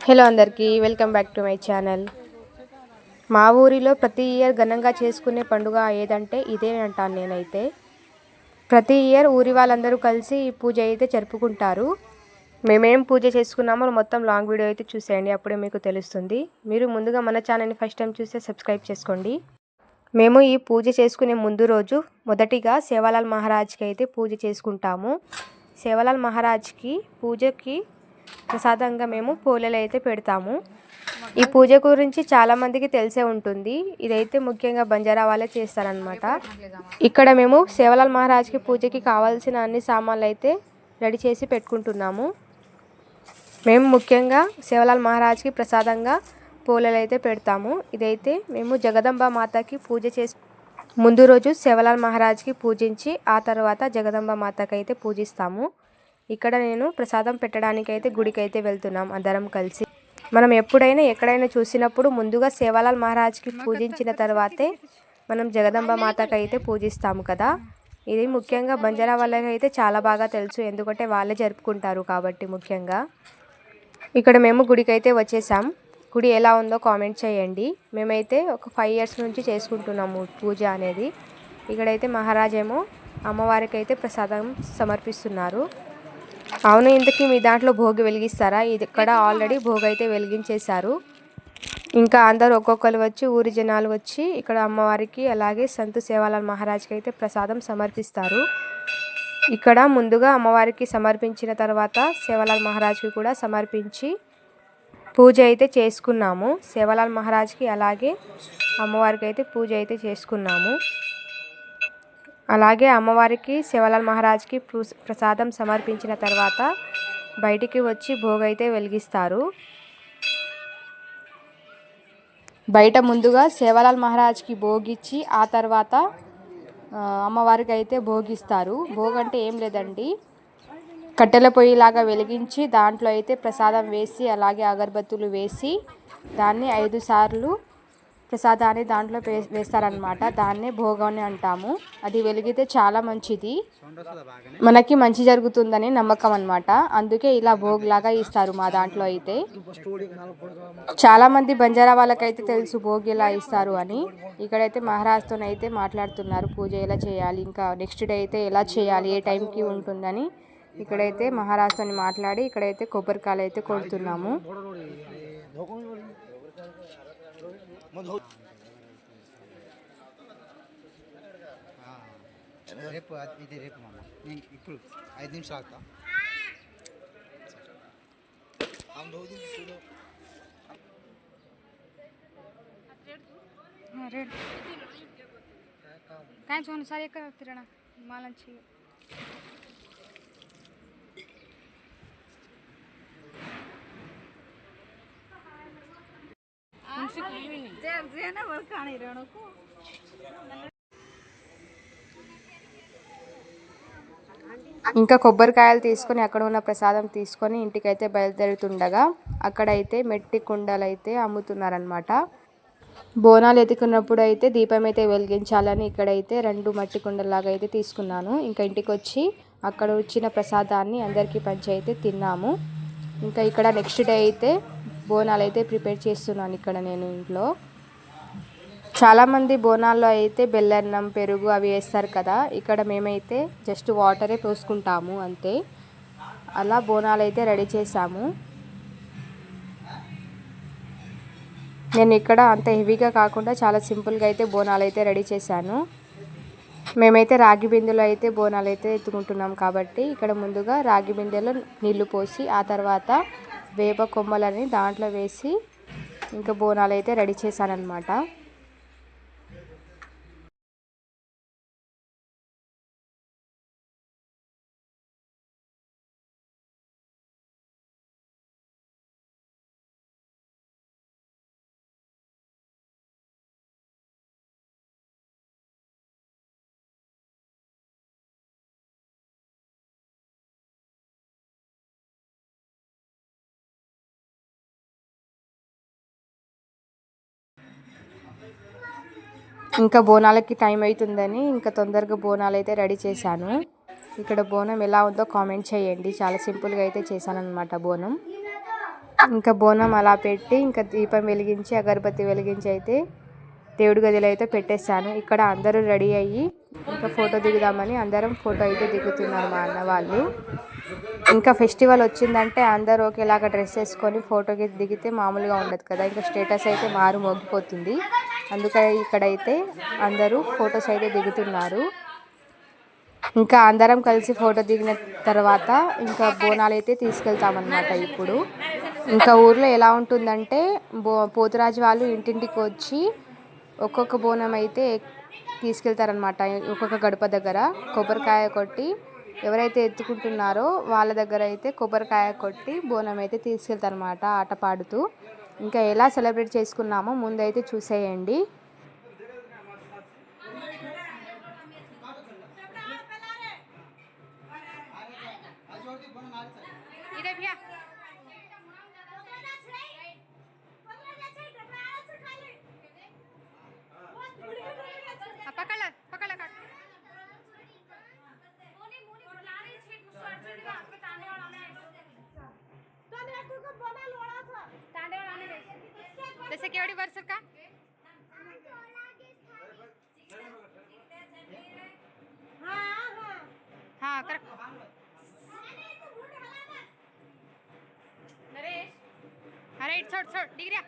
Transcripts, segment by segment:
Hello అందరికీ welcome back to my channel. మా ఊరిలో ప్రతి ఇయర్ ఘనంగా చేసుకునే పండుగ ఏదంటే ఇదే అంటాను నేనైతే. ప్రతి ఇయర్ ఊరి వాళ్ళందరూ కలిసి ఈ పూజ అయితే జరుపుకుంటారు. మేమేం పూజ చేసుకున్నామో మొత్తం లాంగ్ వీడియో అయితే చూసేయండి, అప్పుడే మీకు తెలుస్తుంది. మీరు ముందుగా మన ఛానల్ని ఫస్ట్ టైం చూస్తే సబ్స్క్రైబ్ చేసుకోండి. మేము ఈ పూజ చేసుకునే ముందు రోజు మొదటిగా సేవాలాల్ మహారాజ్కి అయితే పూజ చేసుకుంటాము. సేవాలాల్ మహారాజ్కి పూజకి ప్రసాదంగా మేము పూలలు అయితే పెడతాము. ఈ పూజ గురించి చాలామందికి తెలిసే ఉంటుంది. ఇదైతే ముఖ్యంగా బంజారా వాళ్ళే చేస్తారనమాట. ఇక్కడ మేము సేవాలాల్ మహారాజ్కి పూజకి కావాల్సిన అన్ని సామాన్లు అయితే రెడీ చేసి పెట్టుకుంటున్నాము. మేము ముఖ్యంగా సేవాలాల్ మహారాజ్కి ప్రసాదంగా పూలలు అయితే పెడతాము. ఇదైతే మేము జగదంబ మాతకి పూజ చేసి ముందు రోజు సేవాలాల్ మహారాజ్కి పూజించి ఆ తర్వాత జగదంబ మాతకి అయితే పూజిస్తాము. ఇక్కడ నేను ప్రసాదం పెట్టడానికి అయితే గుడికి అయితే వెళ్తున్నాం అందరం కలిసి. మనం ఎప్పుడైనా ఎక్కడైనా చూసినప్పుడు ముందుగా సేవాలాల్ మహారాజ్కి పూజించిన తర్వాతే మనం జగదంబ మాతకి అయితే పూజిస్తాము కదా. ఇది ముఖ్యంగా బంజారా వాళ్ళకి అయితే చాలా బాగా తెలుసు, ఎందుకంటే వాళ్ళే జరుపుకుంటారు కాబట్టి. ముఖ్యంగా ఇక్కడ మేము గుడికి అయితే వచ్చేసాం. గుడి ఎలా ఉందో కామెంట్ చేయండి. మేమైతే ఒక 5 years నుంచి చేసుకుంటున్నాము పూజ అనేది. ఇక్కడైతే మహారాజ్ ఏమో అమ్మవారికి అయితే ప్రసాదం సమర్పిస్తున్నారు. అవును, ఇంతకీ మీ దాంట్లో భోగి వెలిగిస్తారా? ఇది ఇక్కడ ఆల్రెడీ భోగి అయితే వెలిగించేశారు. ఇంకా అందరూ ఒక్కొక్కరు వచ్చి ఊరి జనాలు వచ్చి ఇక్కడ అమ్మవారికి అలాగే సంతు సేవాలాల్ మహారాజ్కి అయితే ప్రసాదం సమర్పిస్తారు. ఇక్కడ ముందుగా అమ్మవారికి సమర్పించిన తర్వాత సేవాలాల్ మహారాజ్కి కూడా సమర్పించి పూజ అయితే చేసుకున్నాము. సేవాలాల్ మహారాజ్కి అలాగే అమ్మవారికి అయితే పూజ అయితే చేసుకున్నాము. అలాగే అమ్మవారికి సేవాలాల్ మహారాజ్కి ప్రసాదం సమర్పించిన తర్వాత బయటికి వచ్చి భోగి అయితే వెలిగిస్తారు. బయట ముందుగా సేవాలాల్ మహారాజ్కి భోగిచ్చి ఆ తర్వాత అమ్మవారికి అయితే భోగిస్తారు. భోగి అంటే ఏం లేదండి, కట్టెల పొయ్యిలాగా వెలిగించి దాంట్లో అయితే ప్రసాదం వేసి అలాగే అగరబత్తులు వేసి దాన్ని 5 సార్లు ప్రసాదాన్ని దాంట్లో వేస్తారనమాట. దాన్నే భోగాన్ని అంటాము. అది వెలిగితే చాలా మంచిది, మనకి మంచి జరుగుతుందని నమ్మకం అనమాట. అందుకే ఇలా భోగిలాగా ఇస్తారు మా దాంట్లో అయితే. చాలామంది బంజారా వాళ్ళకైతే తెలుసు భోగి ఎలా ఇస్తారు అని. ఇక్కడైతే మహారాజ్తోనైతే మాట్లాడుతున్నారు పూజ ఎలా చేయాలి, ఇంకా నెక్స్ట్ డే అయితే ఎలా చేయాలి, ఏ టైంకి ఉంటుందని. ఇక్కడైతే మహారాజ్తో మాట్లాడి ఇక్కడైతే కొబ్బరికాయలు అయితే కొడుతున్నాము. రేపు ఇది రేపు మామ నేను ఇప్పుడు 5 నిమిషాలు ఆగుతా. काय सोन सारे का तिरणा मालांची ఇంకా కొబ్బరికాయలు తీసుకొని అక్కడ ఉన్న ప్రసాదం తీసుకొని ఇంటికైతే బయలుదేరుతుండగా అక్కడైతే మెట్టి కుండలు అయితే అమ్ముతున్నారనమాట. బోనాలు ఎత్తుకున్నప్పుడు అయితే దీపం అయితే వెలిగించాలని ఇక్కడైతే 2 మట్టి కుండలాగా అయితే తీసుకున్నాను. ఇంకా ఇంటికి వచ్చి అక్కడ వచ్చిన ప్రసాదాన్ని అందరికీ పంచి అయితే తిన్నాము. ఇంకా ఇక్కడ నెక్స్ట్ డే అయితే బోనాలు అయితే ప్రిపేర్ చేస్తున్నాను ఇక్కడ నేను ఇంట్లో. చాలామంది బోనాల్లో అయితే బెల్లన్నం పెరుగు అవి వేస్తారు కదా. ఇక్కడ మేమైతే జస్ట్ వాటరే పోసుకుంటాము అంతే. అలా బోనాలు అయితే రెడీ చేసాము. నేను ఇక్కడ అంత హెవీగా కాకుండా చాలా సింపుల్గా అయితే బోనాలు అయితే రెడీ చేశాను. మేమైతే రాగి బిందెలో అయితే బోనాలు అయితే ఎత్తుకుంటున్నాం కాబట్టి ఇక్కడ ముందుగా రాగి బిందెలో నీళ్లు పోసి ఆ తర్వాత వేప కొమ్మలని దాంట్లో వేసి ఇంకా బోనాలు అయితే రెడీ చేశానన్నమాట. ఇంకా బోనాలకి టైం అవుతుందని ఇంకా తొందరగా బోనాలు అయితే రెడీ చేశాను. ఇక్కడ బోనం ఎలా ఉందో కామెంట్ చేయండి. చాలా సింపుల్గా అయితే చేశాను అనమాట బోనం. ఇంకా బోనం అలా పెట్టి ఇంకా దీపం వెలిగించి అగరబత్తి వెలిగించి అయితే దేవుడి గదిలో అయితే పెట్టేశాను. ఇక్కడ అందరూ రెడీ అయ్యి ఇంకా ఫోటో దిగుదామని అందరం ఫోటో అయితే దిగుతున్నారు మా అన్న వాళ్ళు. ఇంకా ఫెస్టివల్ వచ్చిందంటే అందరూ ఒకేలాగా డ్రెస్ వేసుకొని ఫోటోకి దిగితే మామూలుగా ఉండదు కదా, ఇంకా స్టేటస్ అయితే మారు మోగిపోతుంది. అందుకని ఇక్కడైతే అందరూ ఫొటోస్ అయితే దిగుతున్నారు. ఇంకా అందరం కలిసి ఫోటో దిగిన తర్వాత ఇంకా బోనాలు అయితే తీసుకెళ్తామన్నమాట. ఇప్పుడు ఇంకా ఊర్లో ఎలా ఉంటుందంటే పోతురాజు వాళ్ళు ఇంటింటికి వచ్చి ఒక్కొక్క బోనం అయితే తీసుకెళ్తారనమాట. ఒక్కొక్క గడప దగ్గర కొబ్బరికాయ కొట్టి ఎవరైతే ఎత్తుకుంటున్నారో వాళ్ళ దగ్గర అయితే కొబ్బరికాయ కొట్టి బోనం అయితే తీసుకెళ్తారనమాట ఆట పాడుతూ. ఇంకా ఎలా సెలబ్రేట్ చేసుకున్నామో ముందైతే చూసేయండి. जैसे केवड़ी वर्ष का हाँ कर अरे इट छोड़ छोड़ दिख रहा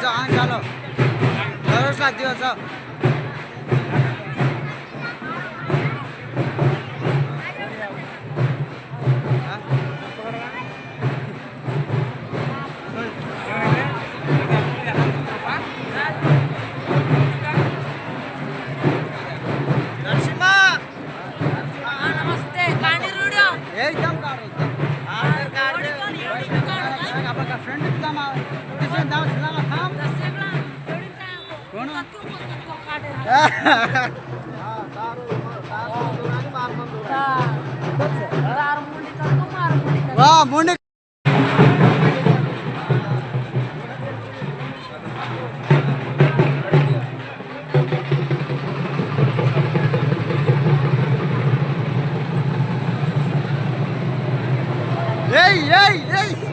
ચાલો સરસ લાગ્યો છે एकदम काढू आधार कार्ड आपला फ्रेंड जमा तिसरे नाव सलामा थांब कोण वा मोंडे Ei, ei, ei!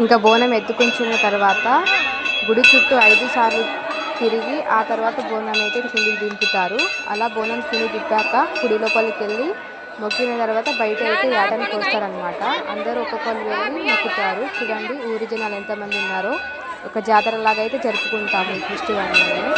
ఇంకా బోనం ఎత్తుకుంటున్న తర్వాత గుడి చుట్టూ 5 సార్లు తిరిగి ఆ తర్వాత బోనం అయితే కిందికి దింపుతారు. అలా బోనం కింది తిప్పాక గుడి లోపలికి వెళ్ళి మొక్కిన తర్వాత బయట అయితే యాటనికి వస్తారనమాట. అందరూ ఒక్కొక్కరు వెళ్ళి మొక్కుతారు. చూడండి ఊరి జనాలు ఎంతమంది ఉన్నారో. ఒక జాతర లాగా అయితే జరుపుకుంటాము ఈ ఫెస్టివల్ అనేది.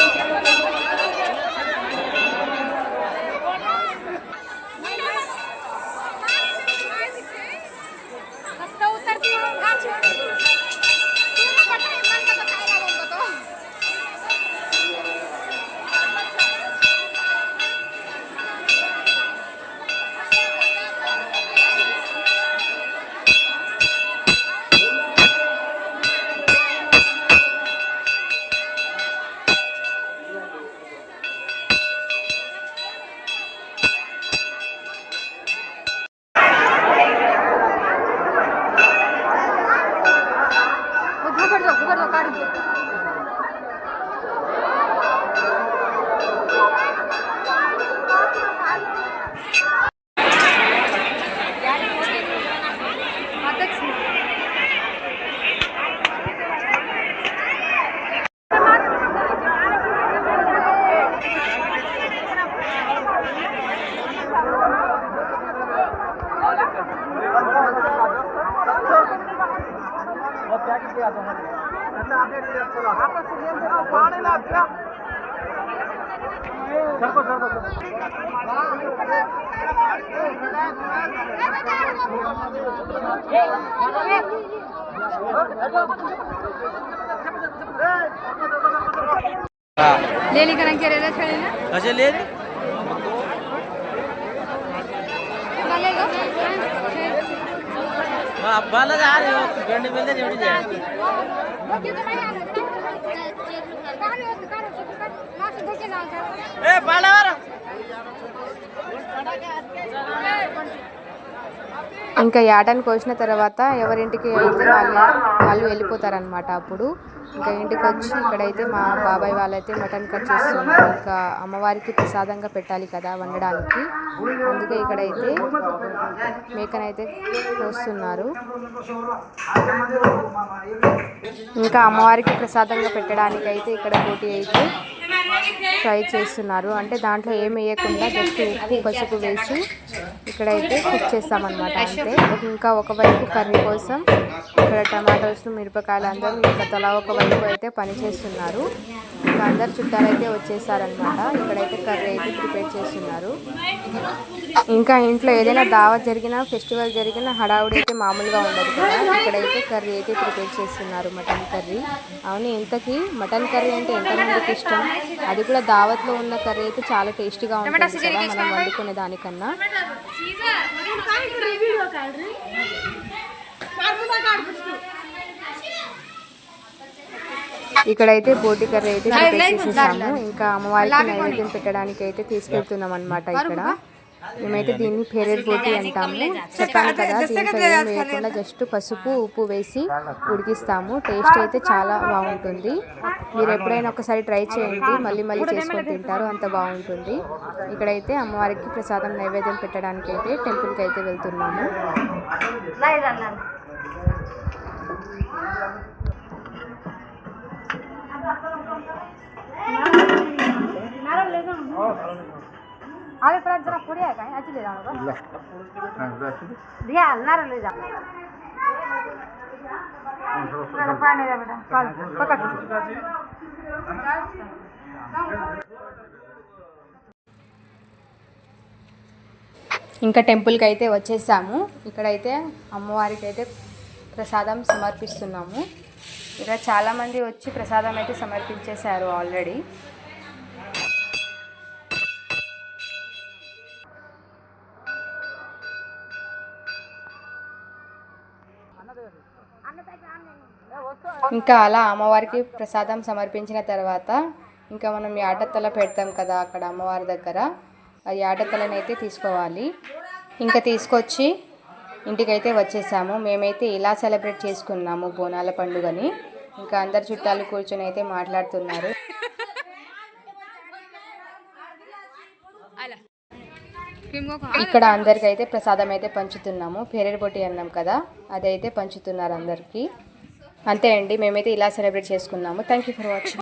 लेली करण के रेला छड़े ना अच्छा ले ले लेगा आप बाला जा रहे हो गंडे मिलते नहीं उड़ जाए ए बाला वाला ఇంకా యాటను కోసిన తర్వాత ఎవరింటికి అయితే వాళ్ళు వెళ్ళిపోతారనమాట. అప్పుడు ఇంకా ఇంటికి వచ్చి ఇక్కడైతే మా బాబాయ్ వాళ్ళైతే మటన్ కట్ చేస్తున్నారు. ఇంకా అమ్మవారికి ప్రసాదంగా పెట్టాలి కదా వండడానికి, అందుకే ఇక్కడైతే మేకనైతే కోస్తున్నారు. ఇంకా అమ్మవారికి ప్రసాదంగా పెట్టడానికి అయితే ఇక్కడ పోటీ అయితే ఫ్రై చేస్తున్నారు. అంటే దాంట్లో ఏం వేయకుండా జస్ట్ ఉప్పు పసుపు వేసి ఇక్కడైతే కుక్ చేస్తామన్నమాట. అంటే ఇంకా ఒకవైపు కర్రీ కోసం ఇక్కడ టమాటోస్ మిరపకాయలు అందరూ ఇంకా తలా ఒకవైపు అయితే పని చేస్తున్నారు. ఇంకా అందరు చుట్టాలైతే వచ్చేసారనమాట. ఇక్కడైతే కర్రీ అయితే ప్రిపేర్ చేస్తున్నారు. ఇంకా ఇంట్లో ఏదైనా దావత్ జరిగినా ఫెస్టివల్ జరిగినా హడావుడి అయితే మామూలుగా ఉండదు కదా. ఇక్కడైతే కర్రీ అయితే ప్రిపేర్ చేస్తున్నారు, మటన్ కర్రీ. అవును, ఇంతకీ మటన్ కర్రీ అంటే ఎంతమందికి ఇష్టం? అది కూడా దావత్లో ఉన్న కర్రీ అయితే చాలా టేస్టీగా ఉంటుంది కదా మనం వండుకునే దానికన్నా. ఇక్కడైతే బోటి కర్రీ అయితే ప్రిపేర్ చేసేసాము. ఇంకా అమ్మవారికి నైవేద్యం పెట్టడానికి అయితే తీసుకెళ్తున్నాం అనమాట. ఇక్కడ మేమైతే దీన్ని ఫేవరెట్ బోటి అంటాము. చెప్పాను కదా, దీంట్లో ఏం వేయకుండా జస్ట్ పసుపు ఉప్పు వేసి ఉడికిస్తాము. టేస్ట్ అయితే చాలా బాగుంటుంది. మీరు ఎప్పుడైనా ఒకసారి ట్రై చేయండి, మళ్ళీ మళ్ళీ చేసుకొని తింటారు, అంత బాగుంటుంది. ఇక్కడైతే అమ్మవారికి ప్రసాదం నైవేద్యం పెట్టడానికి అయితే టెంపుల్కి అయితే వెళ్తున్నాము. आगे पर जरा पूरी है कहीं आज ले जाओ दिया ना ले जा ना पानी दे बेटा कल पकड़ ఇంకా టెంపుల్కి అయితే వచ్చేసాము. ఇక్కడైతే అమ్మవారికి అయితే ప్రసాదం సమర్పిస్తున్నాము. ఇక్కడ చాలామంది వచ్చి ప్రసాదం అయితే సమర్పించేశారు ఆల్రెడీ. ఇంకా అలా అమ్మవారికి ప్రసాదం సమర్పించిన తర్వాత ఇంకా మనం యాటత్తల పెడతాం కదా అక్కడ అమ్మవారి దగ్గర, ఆ యాటత్తలని అయితే తీసుకోవాలి. ఇంకా తీసుకొచ్చి ఇంటికైతే వచ్చేసాము. మేమైతే ఇలా సెలబ్రేట్ చేసుకున్నాము బోనాల పండుగని. ఇంకా అందరు చుట్టాలు కూర్చొని అయితే మాట్లాడుతున్నారు. ఇక్కడ అందరికైతే ప్రసాదం అయితే పంచుతున్నాము. పేరెడ్ బొట్టి అన్నాం కదా, అదైతే పంచుతున్నారు అందరికీ. అంతే అండి, మేమైతే ఇలా సెలబ్రేట్ చేసుకున్నాము. Thank you for watching.